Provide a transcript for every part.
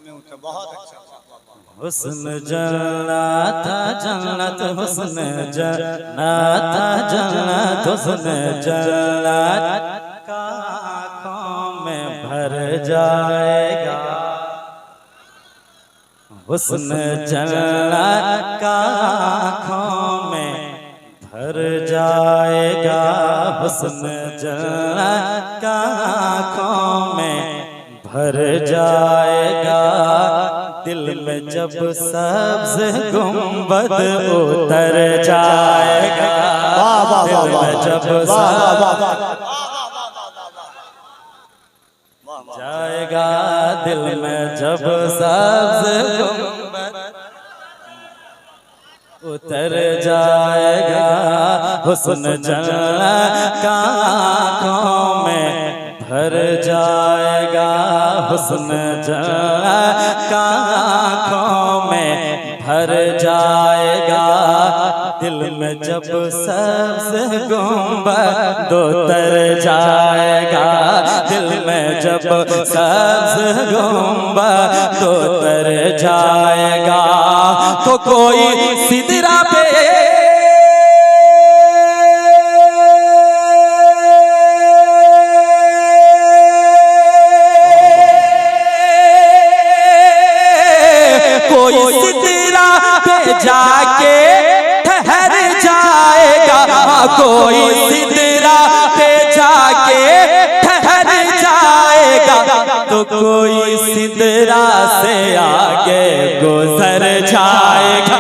बहुत अच्छा। हुस्न जन्नत जन्नत हुस्न जन्नत जन्नत हुस्न जन्नत का आँखों में भर जाएगा। हुस्न जन्नत का आँखों में भर जाएगा। हुस्न जन्नत का आँखों में भर जाएगा। दिल में जब सब्ज़ गुंबद उतर जाएगा। दिल में जब जाएगा। दिल में जब सब्ज़ गुंबद उतर जाएगा। हुस्न जन्नत का आँखों में भर जाएगा। हुस्न जन्नत का आँखों में भर जाएगा। दिल में जब सब्ज़ गुंबद उतर जाएगा। दिल में जब सब्ज़ गुंबद उतर जाएगा तो कोई सिदरा पे जाके ठहर जाएगा। कोई सिदरा पे जाके ठहर जाएगा तो कोई सिदरा से आगे गुजर जाएगा।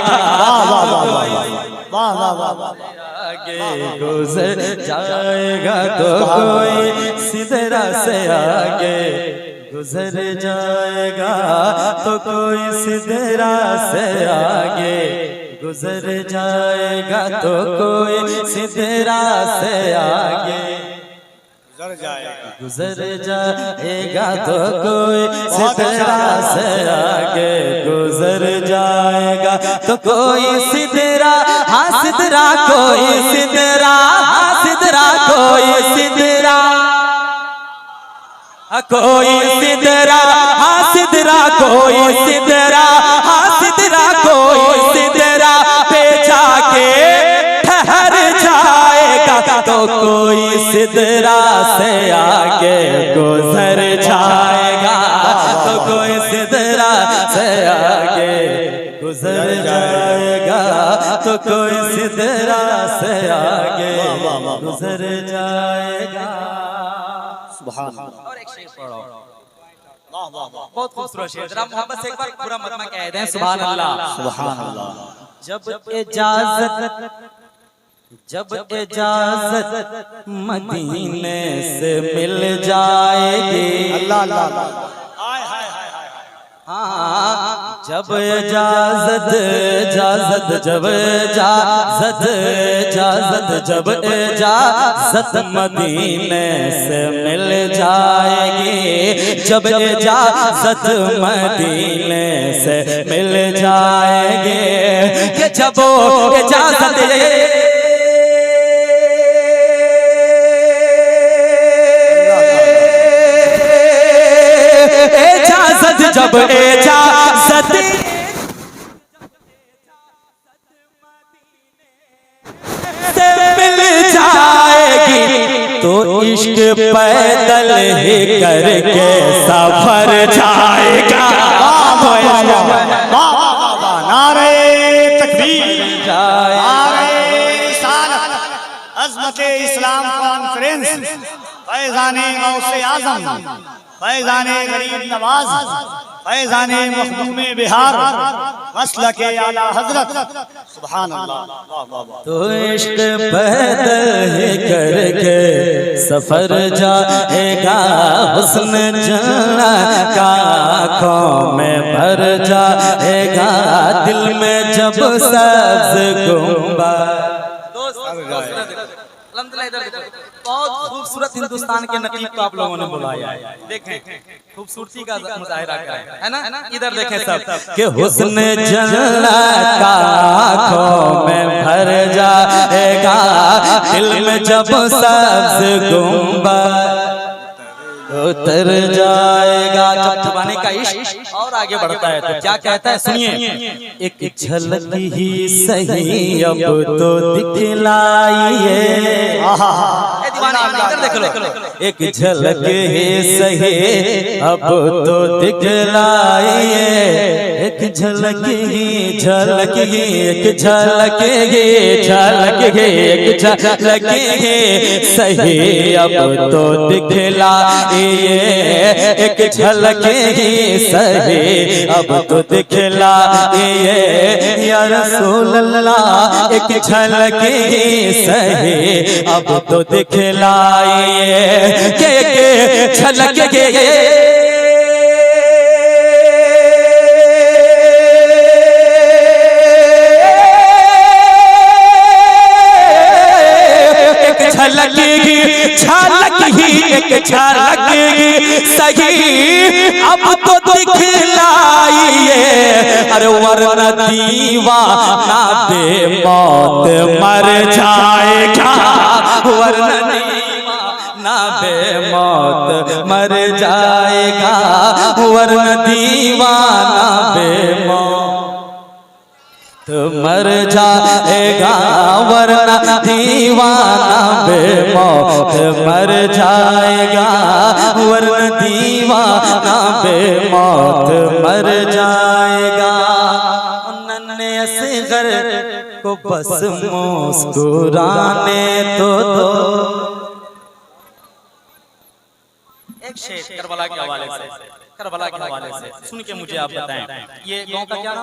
आगे गुजर जाएगा तो कोई सिदरा से आगे गुजर जाएगा तो कोई सिदरा से आगे गुजर जाएगा तो कोई सिदरा से आगे गुजर जाएगा तो कोई सिदरा से आगे गुजर जाएगा तो कोई सिदरा हाँ सिदरा कोई सिदरा हाँ सिदरा कोई सिदरा कोई सिदरा हाँ सिदरा कोई सिदरा हाँ सिदरा कोई सिदरा पे जाके ठहर जाएगा तो कोई सिदरा से आगे गुजर जाएगा तो कोई सिदरा से आगे गुजर जाएगा तो कोई सिदरा से आगे गुजर जाएगा। और एक शेर पढ़ो। बहुत खूबसूरत शेर। जरा मोहब्बत से एक बार पूरा मजमा कह दें सुभान अल्लाह। सुभान अल्लाह। जब इजाजत मदीने से मिल जाएगी। अल्लाह अल्लाह। हाँ जब इजाजत जब इजाजत मदीने से मिल जाएगी। जब इजाजत मदीने से मिल जाएगी कि जब इजाजत जब इजाजत से मिल जाएगी तो इश्क पैदल ही करके सफर जाएगा। नारे तकबीर, नारे रिसालत, अज़मते इस्लाम कॉन्फ्रेंस, फैज़ाने गौसे आज़म, फैज़ाने गरीब नवाज, फैज़ाने मखदूमे बिहार, मसलके आला हज़रत। सुभान अल्लाह। तो इश्क पैदल ही करके सफर जाएगा। हुस्न जन्नत का आँखों में भर जाएगा। दिल में जब सब्ज़ गुंबद बहुत खूबसूरत हिंदुस्तान के नकीब को आप लोगों ने बुलाया है। देखें खूबसूरती का मुजाहिरा करें, है ना? इधर देखें सब कि हुस्न जन्नत का आँखों में भर जाएगा। दिल में जब सब्ज़ गुंबद उतर जाएगा। जब जमाने का इश्क और आगे बढ़ता है तो क्या कहता है, सुनिए। एक झलक ही सही अब तो दिखलाइए, देख लो। एक झलक ही सही अब तो दिखलाइए, एक झलक ही, झलक ही, एक झलक ही, झलक ही, एक झलक ही सही अब तो दिखलाइए, एक झलक ही सही अब तो दिखलाइए या रसूल अल्लाह, एक झलक ही सही अब तो दिखलाइए के झलक के झलक ही, एक झलक ही सही अब तो दिखलाइए, अरे वरना दीवाना बेमौत मर जाएगा, वरना दीवाना बेमौत मर जाएगा, वरना दीवाना बेमौत मर जाएगा, वरना दीवाना बेमौत मर जाएगा, वरना दीवाना बेमौत मर जाएगा। नन्हे असगर को बस मुस्कुराने तो दो। एक शेर करबला के हवाले से, करबला के हवाले से सुन के मुझे आप बताएं, ये गांव का क्या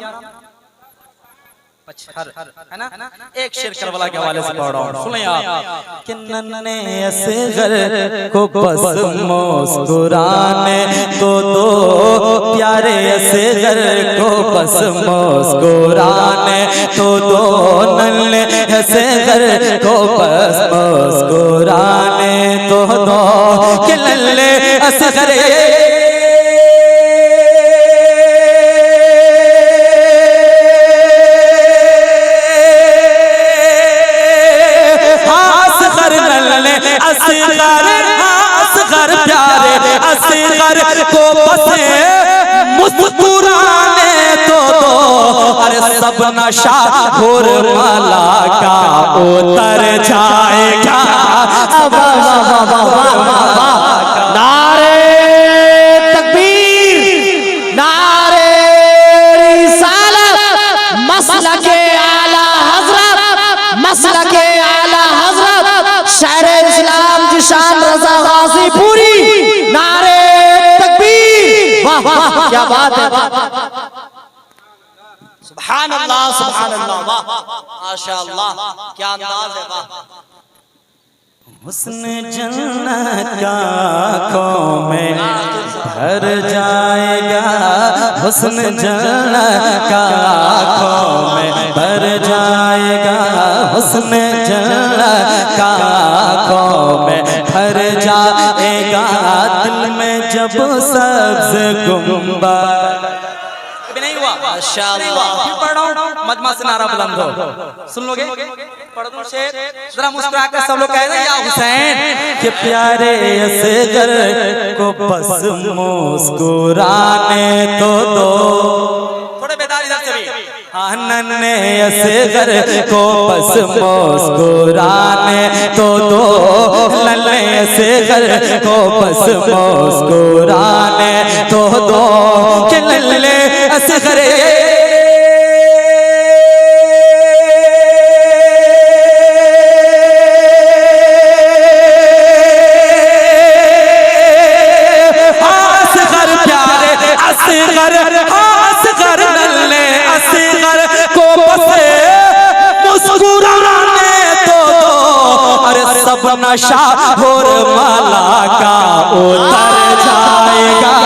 नाम है ना? एक शेर करबला के हवाले से पढ़ रहा हूं, सुनिए आप। कि नन्हे असगर को बस मुस्कुराने तो दो, प्यारे असगर को बस मुस्कुराने तो दो, नन्हे असगर को बस मुस्कुराने तो दो, कि नन्हे असगर असगर प्यारे असगर को बसे मुस्कुराने तो दो, अरे सब नशा घोर माला का उतर जाएगा। नारे तकबीर, नारे रिसालत, मसलके आला हजरत, मसलके आला हजरत, शायर इस्लाम जिशान रजा गाजीपुरी, नारे तकबीर। वाह वाह क्या बात है, सुभान अल्लाह, सुभान अल्लाह, वाह माशाअल्लाह, क्या अंदाज है, वाह। हुस्न जन्नत का आँखों में भर जाएगा, हुस्न जन्नत का आँखों में भर जाएगा, हुस्न जन्नत का आँखों में भर जाएगा, दिल में जब सब्ज़ गुंबद नहीं हुआ, माशाअल्लाह, पढ़ रहा हूँ, मजमा से नारा बुलंद हो, सुन लोगे, पढ़ दूं शेर, जरा मुस्कुरा कर सब लोग कह रहे हैं या हुसैन, कि प्यारे असगर को बस मुस्कुराने तो दो, थोड़े बेदार इधर से भी, हाँ नन्हे असगर को बस मुस्कुराने तो दो, नन्हे असगर को बस मुस्कुराने तो दो, कि नन्हे असगर असगर नन्हे असगर को बसे मुस्कुराने तो दो, अरे सब नशा घोर माला का उतर जाएगा,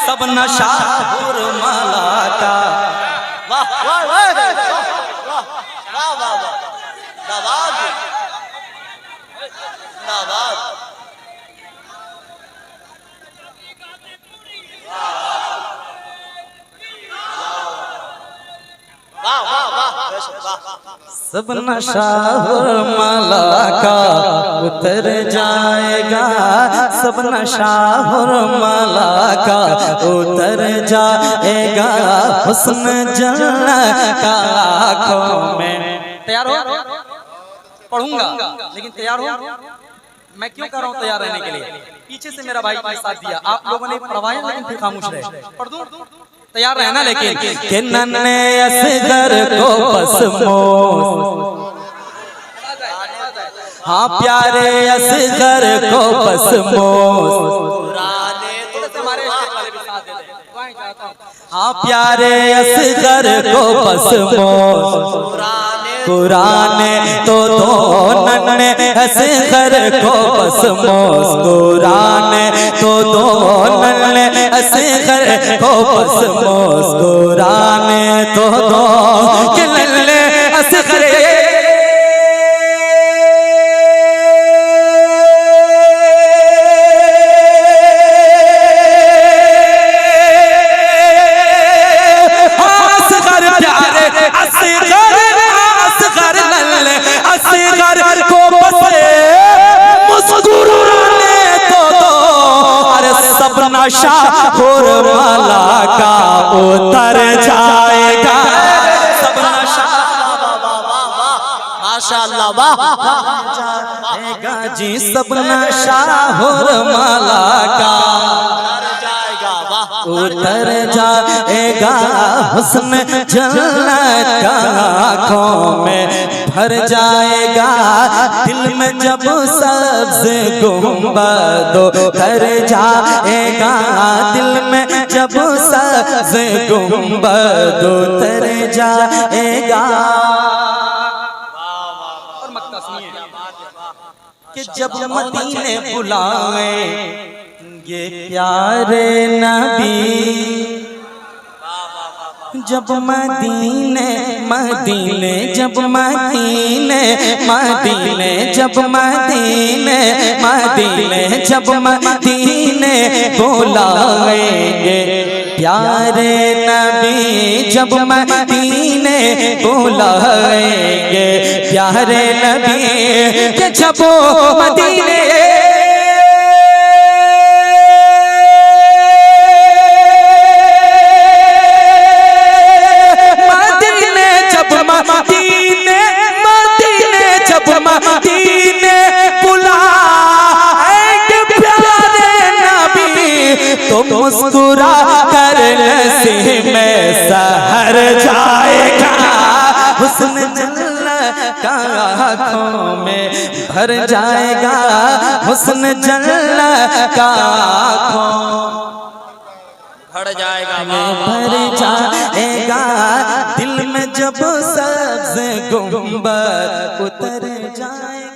सब नशा घोर माला का। सब नशा माला का उतर जाएगा, सब नशा माला का उतर जाएगा, हुस्न जन्नत का आँखों में। तैयार हो? पढ़ूंगा लेकिन तैयार हो? मैं क्यों कर रहा हूँ तैयार रहने के लिए? पीछे से मेरा भाई ने साथ दिया, आप लोगों ने पढ़वाया लेकिन फिर खामोश रहे। पढ़ दूं? तैयार रहना लेकिन कि नन्हे असगर को बस हाँ प्यारे असगर को बस हाँ प्यारे असगर को बस कुरान तो दो नन्हे असगर को बस कुरान तो दो नन्हे असगर को बस कुरान तो दो कि नन्हे असगर नशा माला का उतर जाएगा, सब नशा माशाअल्लाह वाह जाएगा जी, सब नशा माला का उतर जाएगा, हुस्न जन्नत का आँखों में भर जाएगा, दिल में जब सब्ज़ गुंबद उतर जाएगा, दिल में जब सब्ज़ गुंबद उतर जाएगा। और मक्ता सुनिए कि जब मदीने बुलाए ये प्यारे नबी, जब मदीने मदीने जब मदीने मदीने जब मदीने मदीने जब मदीने बुलाएंगे प्यारे नबी, जब मदीने बुलाएंगे प्यारे नबी के जब मदीने तो मुस्कुरा कर नसीब में सहर जाएगा, हुस्न जन्नत का आँखों में भर जाएगा, हुस्न जन्नत का आँखों भर जाएगा, भर जाएगा, दिल में जब सब्ज़ गुंबद उतर जाएगा।